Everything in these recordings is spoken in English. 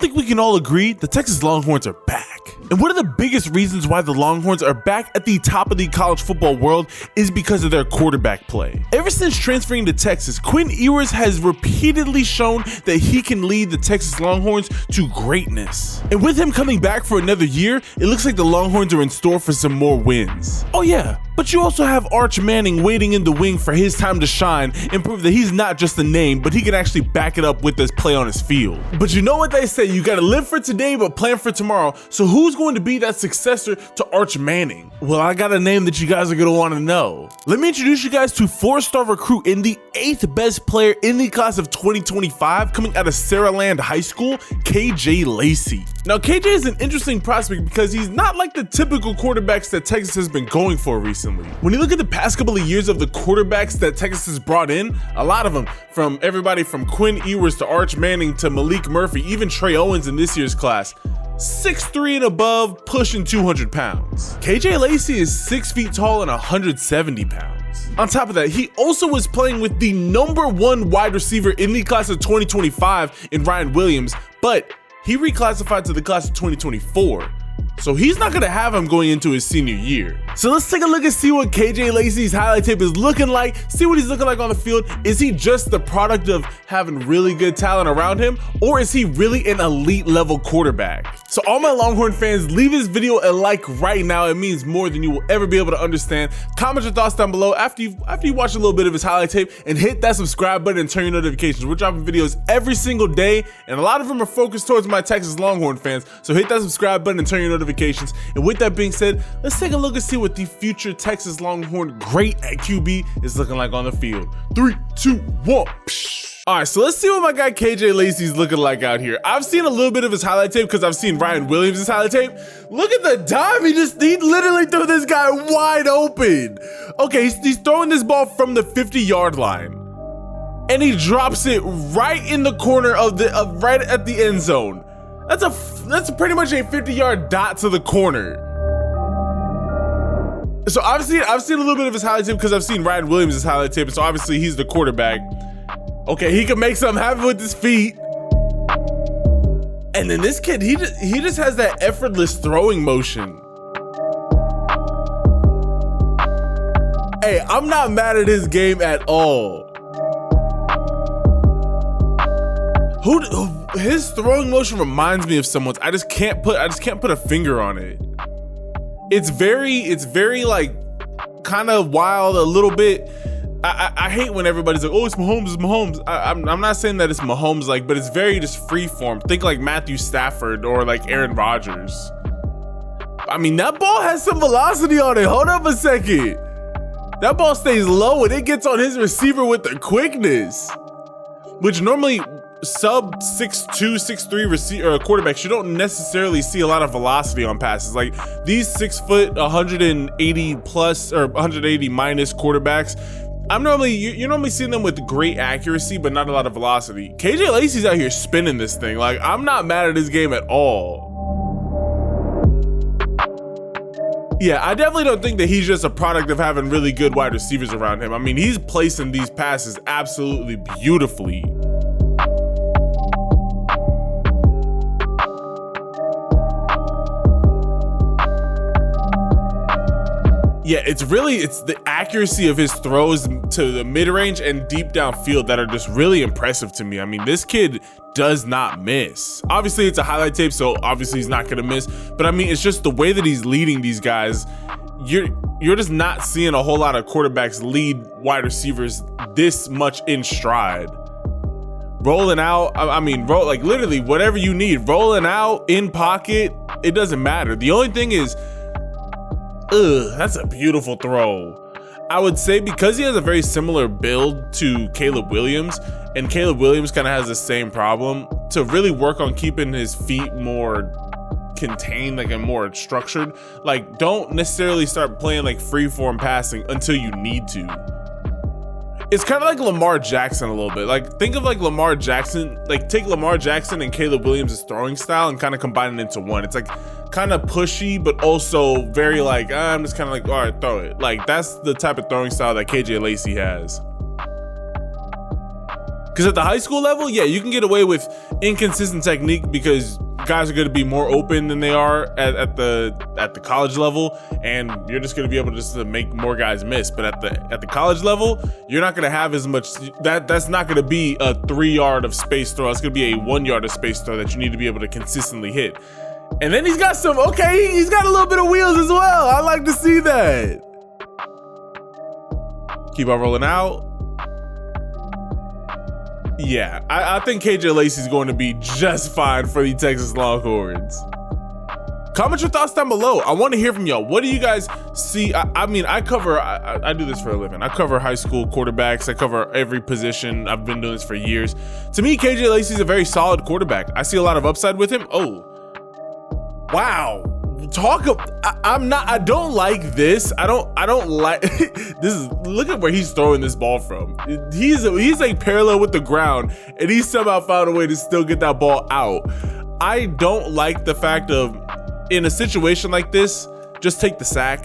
think we can all agree the Texas Longhorns are back. And one of the biggest reasons why the Longhorns are back at the top of the college football world is because of their quarterback play. Ever since transferring to Texas, Quinn Ewers has repeatedly shown that he can lead the Texas Longhorns to greatness. And with him coming back for another year, it looks like the Longhorns are in store for some more wins. Oh yeah, but you also have Arch Manning waiting in the wing for his time to shine and prove that he's not just a name, but he can actually back it up with this play on his field. But you know what they say, you gotta live for today but plan for tomorrow. So who's going to be that successor to Arch Manning? Well, I got a name that you guys are gonna wanna know. Let me introduce you guys to 4-star recruit and the 8th best player in the class of 2025 coming out of Saraland High School, KJ Lacey. Now KJ is an interesting prospect because he's not like the typical quarterbacks that Texas has been going for recently. When you look at the past couple of years of the quarterbacks that Texas has brought in, a lot of them, from everybody from Quinn Ewers to Arch Manning to Malik Murphy, even Trey Owens in this year's class, 6'3" and above, pushing 200 pounds. KJ Lacey is 6 feet tall and 170 pounds. On top of that, he also was playing with the #1 wide receiver in the class of 2025 in Ryan Williams, but he reclassified to the class of 2024. So he's not gonna have him going into his senior year. So let's take a look and see what KJ Lacey's highlight tape is looking like, see what he's looking like on the field. Is he just the product of having really good talent around him, or is he really an elite level quarterback? So all my Longhorn fans, leave this video a like right now. It means more than you will ever be able to understand. Comment your thoughts down below after you watch a little bit of his highlight tape, and hit that subscribe button and turn your notifications. We're dropping videos every single day, and a lot of them are focused towards my Texas Longhorn fans. So hit that subscribe button and turn your notifications. And with that being said, let's take a look and see what the future Texas Longhorn great at QB is looking like on the field. 3, 2, 1. All right, so let's see what my guy KJ Lacey's looking like out here. I've seen a little bit of his highlight tape because I've seen Ryan Williams' highlight tape. Look at the dime. He literally threw this guy wide open. Okay, he's throwing this ball from the 50-yard line, and he drops it right in the corner of right at the end zone. That's pretty much a 50-yard dot to the corner. So I've seen a little bit of his highlight tape because I've seen Ryan Williams' highlight tape, so obviously he's the quarterback. Okay, he can make something happen with his feet. And then this kid, he just has that effortless throwing motion. Hey, I'm not mad at his game at all. His throwing motion reminds me of someone's. I just can't put a finger on it. It's very like kind of wild a little bit. I hate when everybody's like, oh, it's Mahomes. I'm not saying that it's Mahomes like, but it's very just free form. Think like Matthew Stafford or like Aaron Rodgers. I mean, that ball has some velocity on it. Hold up a second. That ball stays low and it gets on his receiver with the quickness, which normally sub 6'2", 6'3" receiver quarterbacks, you don't necessarily see a lot of velocity on passes. Like these 6 foot, 180 plus or 180 minus quarterbacks, you're normally seeing them with great accuracy, but not a lot of velocity. KJ Lacey's out here spinning this thing. Like, I'm not mad at his game at all. Yeah, I definitely don't think that he's just a product of having really good wide receivers around him. I mean, he's placing these passes absolutely beautifully. Yeah, it's the accuracy of his throws to the mid-range and deep downfield that are just really impressive to me. I mean, this kid does not miss. Obviously, it's a highlight tape, so obviously he's not gonna miss. But I mean, it's just the way that he's leading these guys. You're just not seeing a whole lot of quarterbacks lead wide receivers this much in stride. Rolling out, I mean, like literally whatever you need. Rolling out, in pocket, it doesn't matter. The only thing is, that's a beautiful throw. I would say because he has a very similar build to Caleb Williams, and Caleb Williams kind of has the same problem, to really work on keeping his feet more contained, like, and more structured. Like, don't necessarily start playing like freeform passing until you need to. It's kind of like Lamar Jackson a little bit. Like, think of like Lamar Jackson, like take Lamar Jackson and Caleb Williams' throwing style and kind of combine it into one. It's like kind of pushy, but also very like, I'm just kind of like, all right, throw it. Like, that's the type of throwing style that KJ Lacey has. Because at the high school level, yeah, you can get away with inconsistent technique because guys are going to be more open than they are at the college level, and you're just going to be able to make more guys miss. But at the college level, you're not going to have as much. That's not going to be a 3 yard of space throw. It's going to be a 1 yard of space throw that you need to be able to consistently hit. And then he's got some. Okay, he's got a little bit of wheels as well. I like to see that. Keep on rolling out. Yeah, I think KJ Lacey is going to be just fine for the Texas Longhorns. Comment your thoughts down below. I want to hear from y'all. What do you guys see? I mean, I do this for a living. I cover high school quarterbacks. I cover every position. I've been doing this for years. To me, KJ Lacey is a very solid quarterback. I see a lot of upside with him. Oh, wow. I don't like this. I don't like this. Look at where he's throwing this ball from. He's like parallel with the ground, and he somehow found a way to still get that ball out. I don't like the fact of, in a situation like this, just take the sack.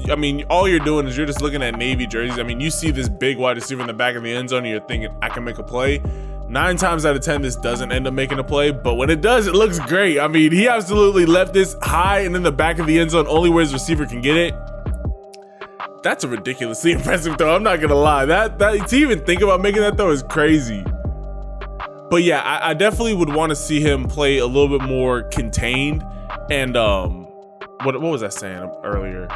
I mean, all you're doing is you're just looking at Navy jerseys. I mean, you see this big wide receiver in the back of the end zone, and you're thinking, I can make a play. 9 times out of 10, this doesn't end up making a play, but when it does, it looks great. I mean, he absolutely left this high and in the back of the end zone, only where his receiver can get it. That's a ridiculously impressive throw. I'm not gonna lie. That to even think about making that throw is crazy. But yeah, I definitely would want to see him play a little bit more contained. And what was I saying earlier?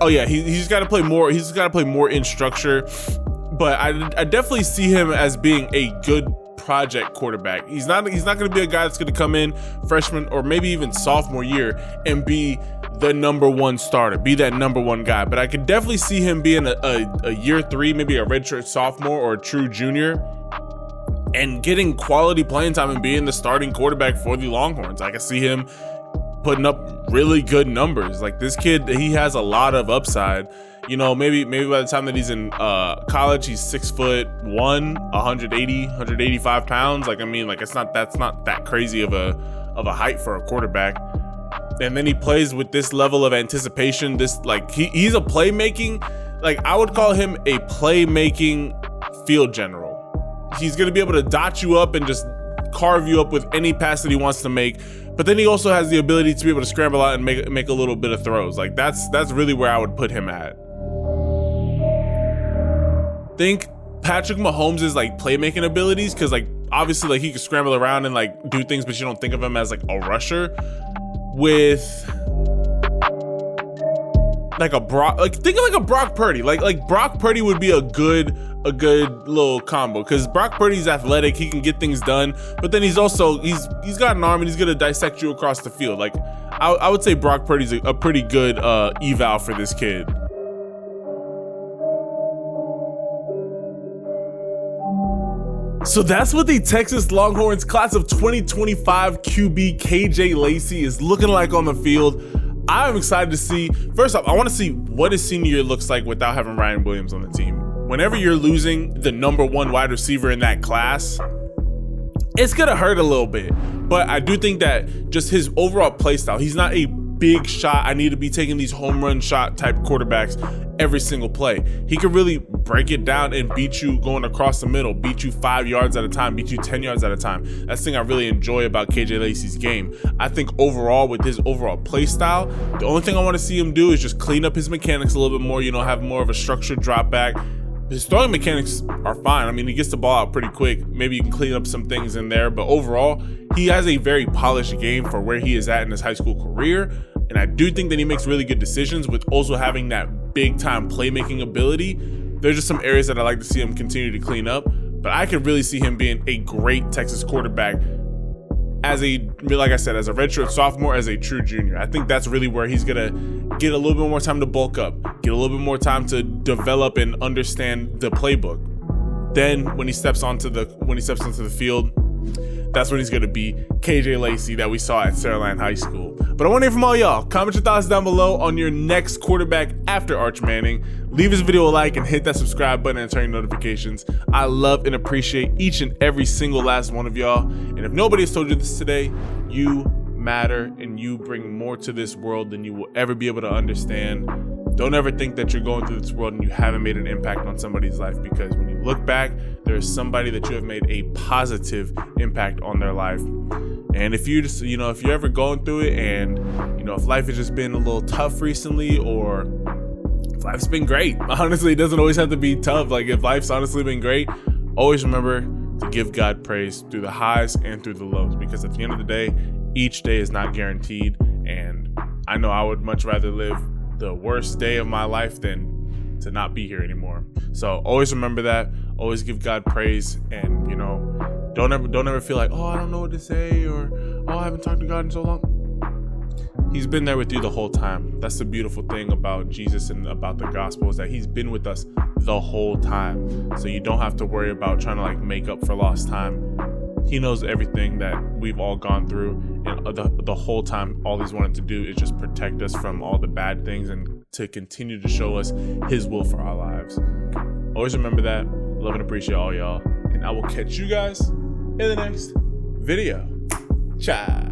Oh yeah, he's got to play more. He's got to play more in structure. But I definitely see him as being a good project quarterback. He's not going to be a guy that's going to come in freshman or maybe even sophomore year and be the #1 starter, be that #1 guy. But I could definitely see him being a year 3, maybe a redshirt sophomore or a true junior, and getting quality playing time and being the starting quarterback for the Longhorns. I can see him putting up really good numbers. Like, this kid, he has a lot of upside. You know, maybe by the time that he's in college, he's 6'1", 185 pounds. Like, I mean, like, that's not that crazy of a height for a quarterback. And then he plays with this level of anticipation. This, like, he's a playmaking, like, I would call him a playmaking field general. He's gonna be able to dot you up and just carve you up with any pass that he wants to make. But then he also has the ability to be able to scramble out and make a little bit of throws. Like, that's really where I would put him at. Think Patrick Mahomes' like playmaking abilities, because like obviously like he can scramble around and like do things, but you don't think of him as like a rusher. With like a Brock, like think of like a Brock Purdy. Like Brock Purdy would be a good little combo, because Brock Purdy's athletic, he can get things done, but then he's got an arm and he's gonna dissect you across the field. Like I would say Brock Purdy's a pretty good eval for this kid. So that's what the Texas Longhorns class of 2025 QB KJ Lacey is looking like on the field. I'm excited to see. First off, I want to see what his senior year looks like without having Ryan Williams on the team. Whenever you're losing the #1 wide receiver in that class, it's gonna hurt a little bit. But I do think that just his overall play style, he's not a big shot, I need to be taking these home run shot type quarterbacks every single play. He could really break it down and beat you going across the middle, beat you 5 yards at a time, beat you 10 yards at a time. That's the thing I really enjoy about KJ Lacey's game. I think overall, with his overall play style, the only thing I want to see him do is just clean up his mechanics a little bit more, you know, have more of a structured drop back. His throwing mechanics are fine. I mean, he gets the ball out pretty quick. Maybe you can clean up some things in there, but overall, he has a very polished game for where he is at in his high school career. And I do think that he makes really good decisions with also having that big time playmaking ability. There's just some areas that I like to see him continue to clean up, but I could really see him being a great Texas quarterback as like I said, as a redshirt sophomore, as a true junior. I think that's really where he's gonna get a little bit more time to bulk up, get a little bit more time to develop and understand the playbook. Then when he steps onto the field, that's when he's gonna be KJ Lacey that we saw at Saraland High School. But I want to hear from all y'all. Comment your thoughts down below on your next quarterback after Arch Manning. Leave this video a like and hit that subscribe button and turn notifications. I love and appreciate each and every single last one of y'all. And if nobody has told you this today, you matter and you bring more to this world than you will ever be able to understand. Don't ever think that you're going through this world and you haven't made an impact on somebody's life, because when you look back, there's somebody that you have made a positive impact on their life. And if you just, if you're ever going through it and, if life has just been a little tough recently, or if life's been great, honestly, it doesn't always have to be tough. Like, if life's honestly been great, always remember to give God praise through the highs and through the lows, because at the end of the day, each day is not guaranteed. And I know I would much rather live the worst day of my life than to not be here anymore. So always remember that. Always give God praise, and don't ever feel like, oh, I don't know what to say, or oh, I haven't talked to God in so long. He's been there with you the whole time. That's the beautiful thing about Jesus and about the gospel, is that he's been with us the whole time. So you don't have to worry about trying to make up for lost time. He knows everything that we've all gone through, and the whole time all he's wanted to do is just protect us from all the bad things and to continue to show us his will for our lives. Always remember that. Love and appreciate all y'all, and I will catch you guys in the next video. Ciao.